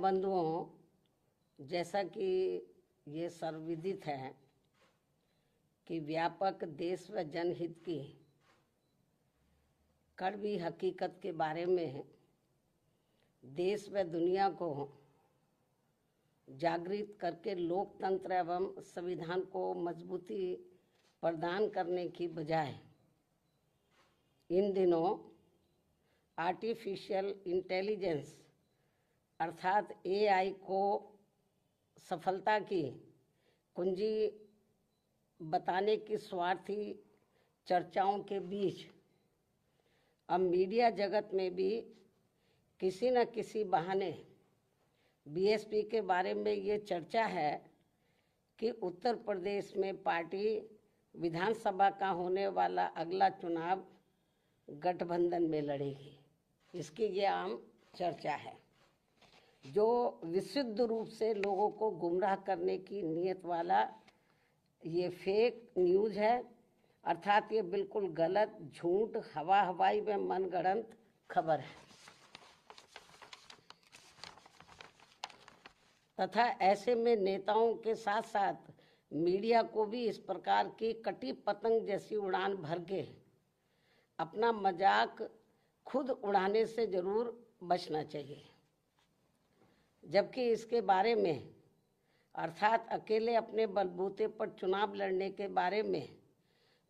बंधुओं, जैसा कि ये सर्वविदित है कि व्यापक देश व जनहित की कड़वी हकीकत के बारे में देश व दुनिया को जागृत करके लोकतंत्र एवं संविधान को मजबूती प्रदान करने की बजाय इन दिनों आर्टिफिशियल इंटेलिजेंस अर्थात एआई को सफलता की कुंजी बताने की स्वार्थी चर्चाओं के बीच अब मीडिया जगत में भी किसी न किसी बहाने बीएसपी के बारे में ये चर्चा है कि उत्तर प्रदेश में पार्टी विधानसभा का होने वाला अगला चुनाव गठबंधन में लड़ेगी। इसकी ये आम चर्चा है, जो विशुद्ध रूप से लोगों को गुमराह करने की नीयत वाला ये फेक न्यूज़ है। अर्थात ये बिल्कुल गलत, झूठ, हवाई में मनगढ़ंत खबर है तथा ऐसे में नेताओं के साथ साथ मीडिया को भी इस प्रकार की कटी पतंग जैसी उड़ान भर के अपना मजाक खुद उड़ाने से जरूर बचना चाहिए। जबकि इसके बारे में अर्थात अकेले अपने बलबूते पर चुनाव लड़ने के बारे में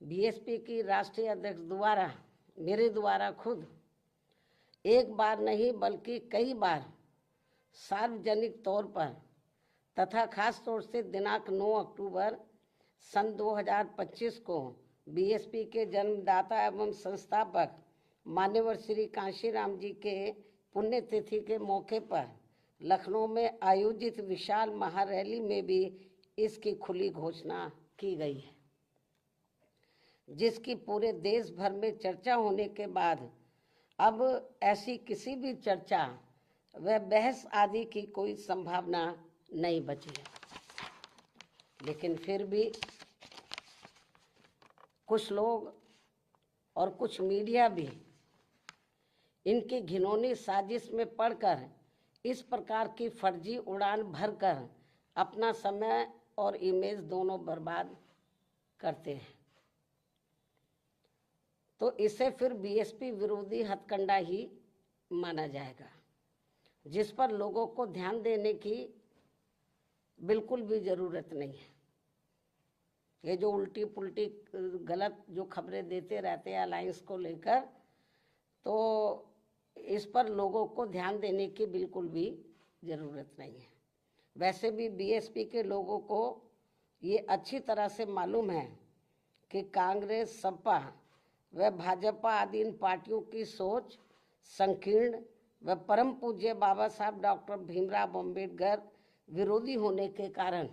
बीएसपी की राष्ट्रीय अध्यक्ष द्वारा मेरे द्वारा खुद एक बार नहीं बल्कि कई बार सार्वजनिक तौर पर तथा खास तौर से दिनांक 9 अक्टूबर सन 2025 को बीएसपी के जन्मदाता एवं संस्थापक मान्यवर श्री कांशीराम जी के पुण्यतिथि के मौके पर लखनऊ में आयोजित विशाल महारैली में भी इसकी खुली घोषणा की गई है, जिसकी पूरे देश भर में चर्चा होने के बाद अब ऐसी किसी भी चर्चा व बहस आदि की कोई संभावना नहीं बची है। लेकिन फिर भी कुछ लोग और कुछ मीडिया भी इनकी घिनौनी साजिश में पड़कर इस प्रकार की फर्जी उड़ान भरकर अपना समय और इमेज दोनों बर्बाद करते हैं, तो इसे फिर बीएसपी विरोधी हथकंडा ही माना जाएगा, जिस पर लोगों को ध्यान देने की बिल्कुल भी ज़रूरत नहीं है। ये जो उल्टी पुल्टी गलत जो खबरें देते रहते हैं अलायंस को लेकर, तो इस पर लोगों को ध्यान देने की बिल्कुल भी ज़रूरत नहीं है। वैसे भी बीएसपी के लोगों को ये अच्छी तरह से मालूम है कि कांग्रेस, सपा व भाजपा आदि इन पार्टियों की सोच संकीर्ण व परम पूज्य बाबा साहब डॉक्टर भीमराव अम्बेडकर विरोधी होने के कारण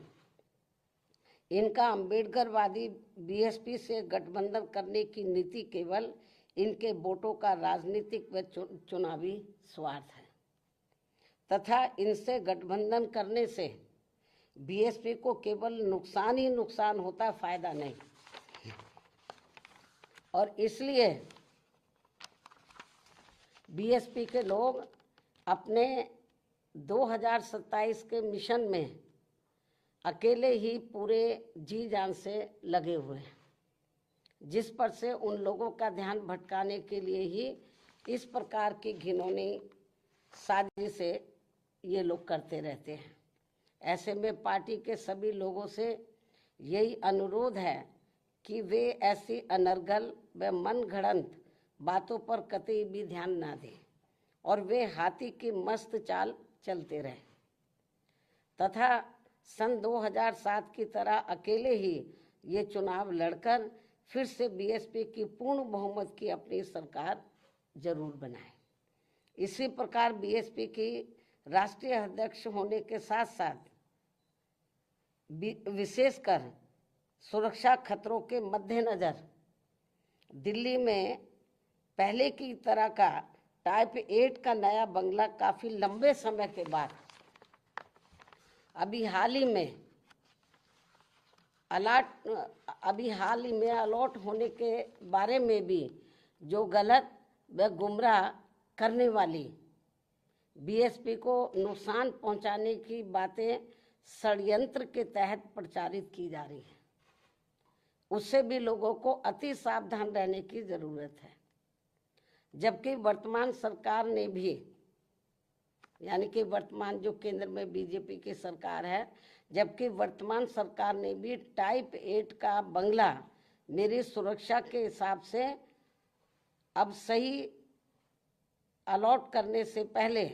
इनका अम्बेडकरवादी बीएसपी से गठबंधन करने की नीति केवल इनके वोटों का राजनीतिक व चुनावी स्वार्थ है तथा इनसे गठबंधन करने से बीएसपी को केवल नुकसान ही नुकसान होता है, फायदा नहीं। और इसलिए बीएसपी के लोग अपने 2027 के मिशन में अकेले ही पूरे जी जान से लगे हुए हैं, जिस पर से उन लोगों का ध्यान भटकाने के लिए ही इस प्रकार की घिनौनी साजिशें ये लोग करते रहते हैं। ऐसे में पार्टी के सभी लोगों से यही अनुरोध है कि वे ऐसी अनर्गल व मनगढ़ंत बातों पर कतई भी ध्यान ना दें और वे हाथी की मस्त चाल चलते रहें तथा सन 2007 की तरह अकेले ही ये चुनाव लड़कर फिर से बीएसपी की पूर्ण बहुमत की अपनी सरकार जरूर बनाए। इसी प्रकार बीएसपी की राष्ट्रीय अध्यक्ष होने के साथ साथ विशेषकर सुरक्षा खतरों के मद्देनजर दिल्ली में पहले की तरह का टाइप 8 का नया बंगला काफ़ी लंबे समय के बाद अभी हाल ही में अलॉट होने के बारे में भी जो गलत व गुमराह करने वाली बीएसपी को नुकसान पहुंचाने की बातें षड्यंत्र के तहत प्रचारित की जा रही है, उससे भी लोगों को अति सावधान रहने की जरूरत है। जबकि वर्तमान सरकार ने भी, यानी कि वर्तमान जो केंद्र में बीजेपी की सरकार है, जबकि वर्तमान सरकार ने भी टाइप 8 का बंगला मेरी सुरक्षा के हिसाब से अब सही अलॉट करने से पहले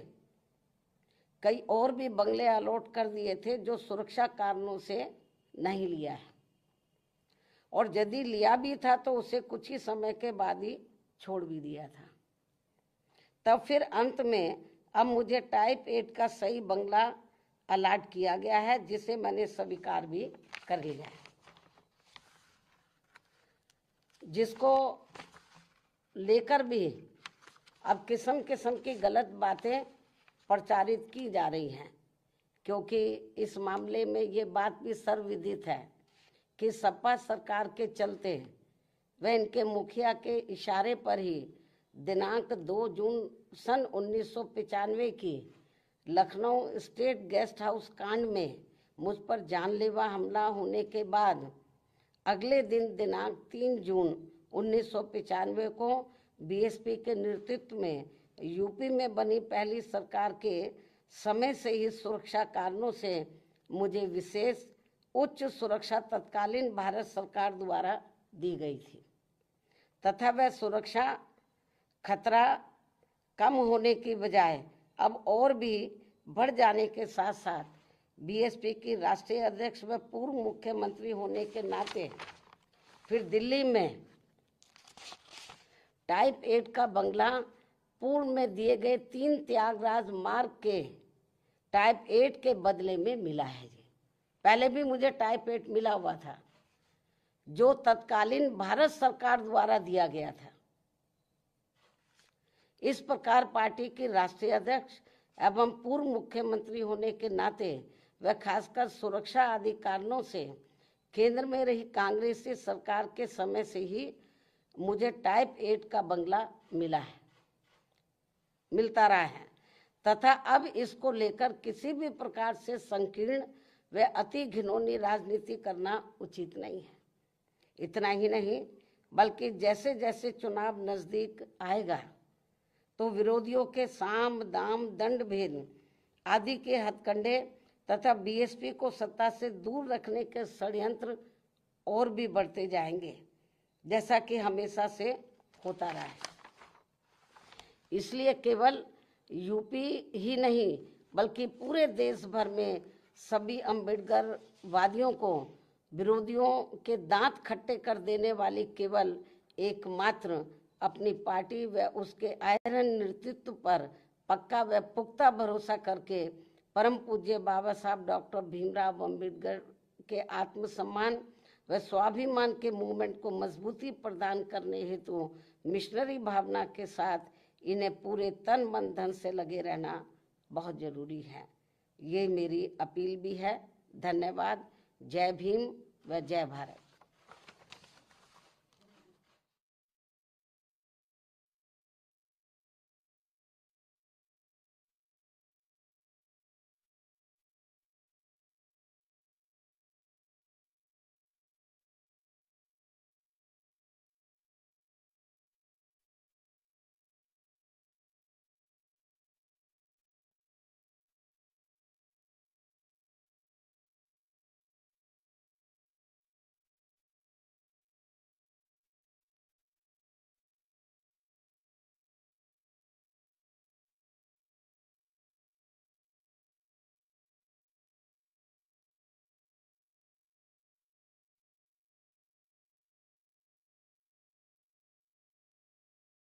कई और भी बंगले अलॉट कर दिए थे जो सुरक्षा कारणों से नहीं लिया है, और यदि लिया भी था तो उसे कुछ ही समय के बाद ही छोड़ भी दिया था। तब फिर अंत में अब मुझे टाइप 8 का सही बंगला अलॉट किया गया है, जिसे मैंने स्वीकार भी कर लिया है। जिसको लेकर भी अब किस्म किस्म की गलत बातें प्रचारित की जा रही हैं, क्योंकि इस मामले में ये बात भी सर्वविदित है कि सपा सरकार के चलते व इनके मुखिया के इशारे पर ही दिनांक 2 जून सन 1995 की लखनऊ स्टेट गेस्ट हाउस कांड में मुझ पर जानलेवा हमला होने के बाद अगले दिन दिनांक 3 जून 1995 को बीएसपी के नेतृत्व में यूपी में बनी पहली सरकार के समय से ही सुरक्षा कारणों से मुझे विशेष उच्च सुरक्षा तत्कालीन भारत सरकार द्वारा दी गई थी, तथा वह सुरक्षा खतरा कम होने की बजाय अब और भी बढ़ जाने के साथ साथ बीएसपी की राष्ट्रीय अध्यक्ष व पूर्व मुख्यमंत्री होने के नाते फिर दिल्ली में टाइप 8 का बंगला पूर्व में दिए गए 3 त्यागराज मार्ग के टाइप 8 के बदले में मिला है जी। पहले भी मुझे टाइप 8 मिला हुआ था जो तत्कालीन भारत सरकार द्वारा दिया गया था। इस प्रकार पार्टी की राष्ट्रीय अध्यक्ष एवं पूर्व मुख्यमंत्री होने के नाते व खासकर सुरक्षा आदि कारणों से केंद्र में रही कांग्रेसी सरकार के समय से ही मुझे टाइप 8 का बंगला मिलता रहा है, तथा अब इसको लेकर किसी भी प्रकार से संकीर्ण व अति घिनौनी राजनीति करना उचित नहीं है। इतना ही नहीं, बल्कि जैसे जैसे चुनाव नजदीक आएगा तो विरोधियों के साम दाम दंड भेद आदि के हथकंडे तथा बीएसपी को सत्ता से दूर रखने के षड्यंत्र और भी बढ़ते जाएंगे, जैसा कि हमेशा से होता रहा है। इसलिए केवल यूपी ही नहीं बल्कि पूरे देश भर में सभी अम्बेडकर वादियों को विरोधियों के दांत खट्टे कर देने वाली केवल एकमात्र अपनी पार्टी व उसके आयरन नेतृत्व पर पक्का व पुख्ता भरोसा करके परम पूज्य बाबा साहब डॉक्टर भीमराव अम्बेडकर के आत्मसम्मान व स्वाभिमान के मूवमेंट को मजबूती प्रदान करने हेतु मिशनरी भावना के साथ इन्हें पूरे तन मन धन से लगे रहना बहुत जरूरी है। ये मेरी अपील भी है। धन्यवाद। जय भीम व जय भारत।